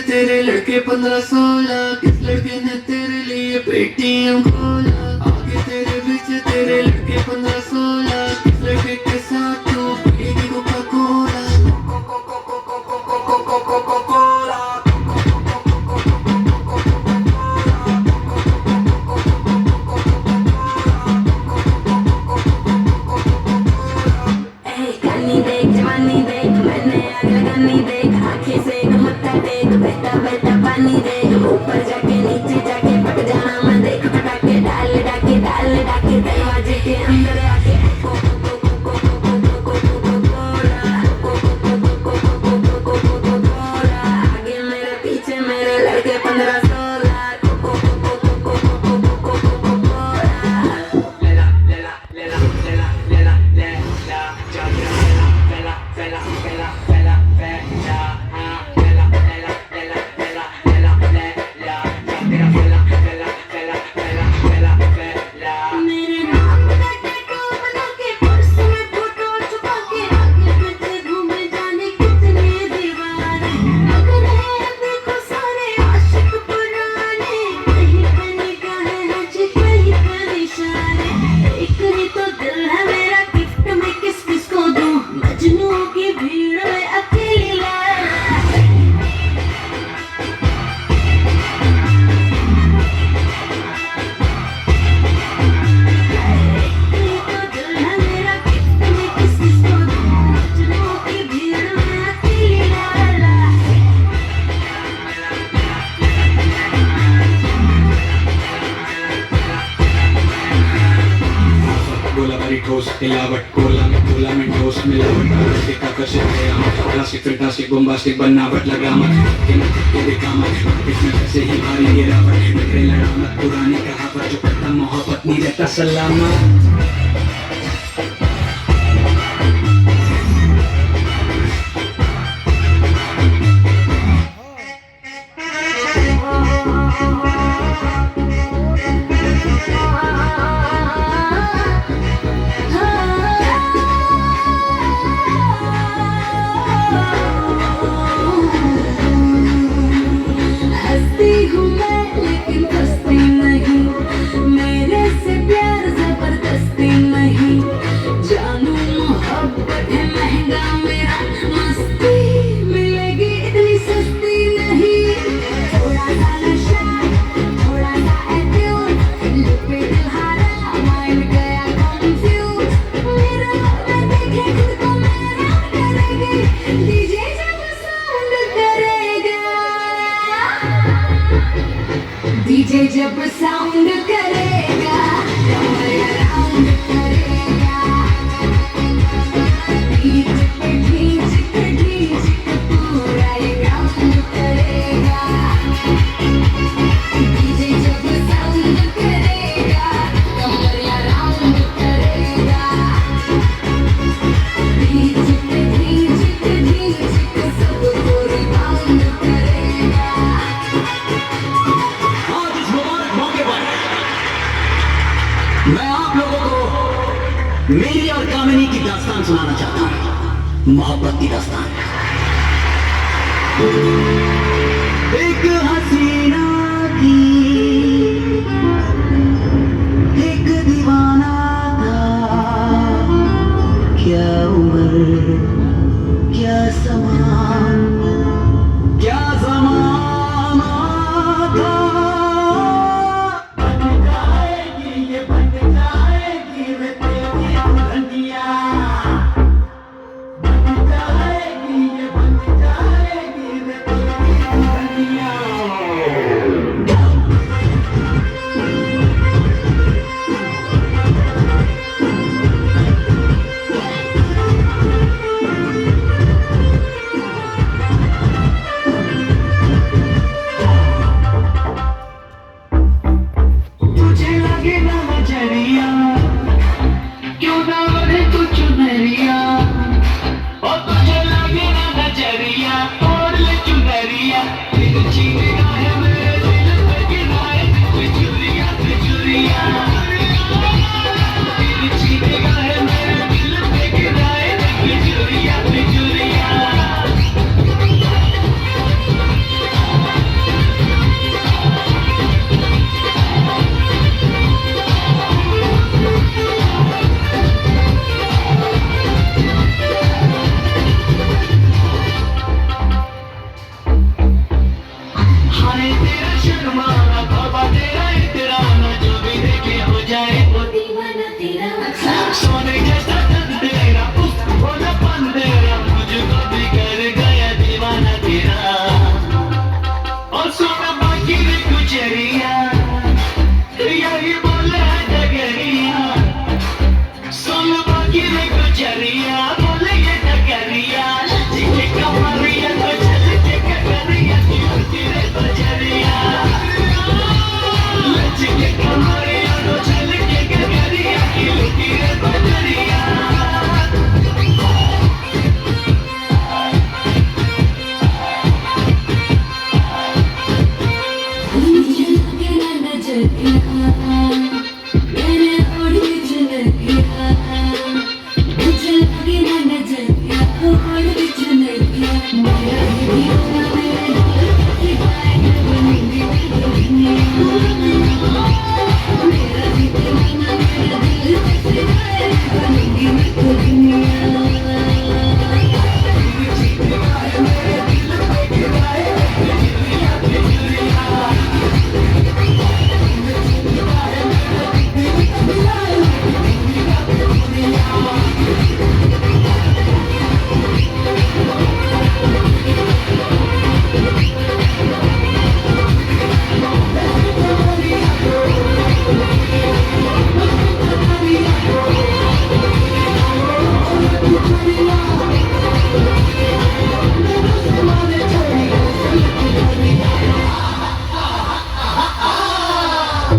तेरे लड़के 15-16 किस लड़के ने तेरे लिए पेटीएम खोला। आगे तेरे पीछे तेरे लड़के 15-16 किस लड़के के साथ तू पिएगी कोका कोला। ऊपर जाके नीचे जाके पट जाना मैं देख पटाके डाल डाके दरवाजे के अंदर आके आगे मेरे पीछे मेरे लड़के 15-16 ठोस हिलावट कोला में ठोस मिलावट आकर्षित आकर्षित है क्लासिक फैंटास्टिक बम्बास्टिक बनावट लगा मत के देखा मत इसमें कैसे ही भारी गिरावट नखरे लड़ा मत पुरानी कहावत जो करता मोहब्बत नहीं रहता सलामत। लेकिन फंसती नहीं मेरे से प्यार जबरदस्ती मेरी और कामिनी की दास्तान सुनाना चाहता हूं, मोहब्बत की दास्तान। एक हसीना की एक दीवाना था, क्या उम्र क्या समा क्या ज़माना था। बन जाएगी ये बन जाएगी वे तेरी दुल्हनिया, बन जाएगी ये बन जाएगी वे तेरी दुल्हनिया। तुझे लगे ना नजरिया, क्यों ना ओढ़े तू चुनरिया, और तुझे लगे ना नजरिया, ओढ़ ले चुनरिया। तिरछी निगाहें मेरे दिल पे गिराए, बिजुरिया बिजुरिया। तिरछी निगाहें मेरे दिल पे गिराए, बिजुरिया बिजुरिया। हाय तेरा शर्माना, बाबा तेरा इतराना, जो भी देखे हो जाए वो दीवाना तेरा सोने जैसा तन तेरा, उफ भोलापन तेरा, मुझको भी कर गया दीवाना तेरा। और सोना बाकी रे गुजरिया, यही बोले है डगरिया। सोना बाकी रे गुजरिया, बोले ये डगरिया। लचके कमरिया तो चल के कगरिया, तेरे बजरिया। लचके कमरिया तो चल के कगरिया, तेरे बजरिया। मुझे लगे ना नजरिया, मैंने ओढ़ी चुनरिया। मुझे लगे ना नजरिया, ओढ़ी चुनरिया। मेरा भी दीवाना मेरे दिल पे गिराए, बनेगी मैं दुल्हनिया। मेरा भी दीवाना मेरे दिल पे गिराए, बनेगी मैं दुल्हनिया।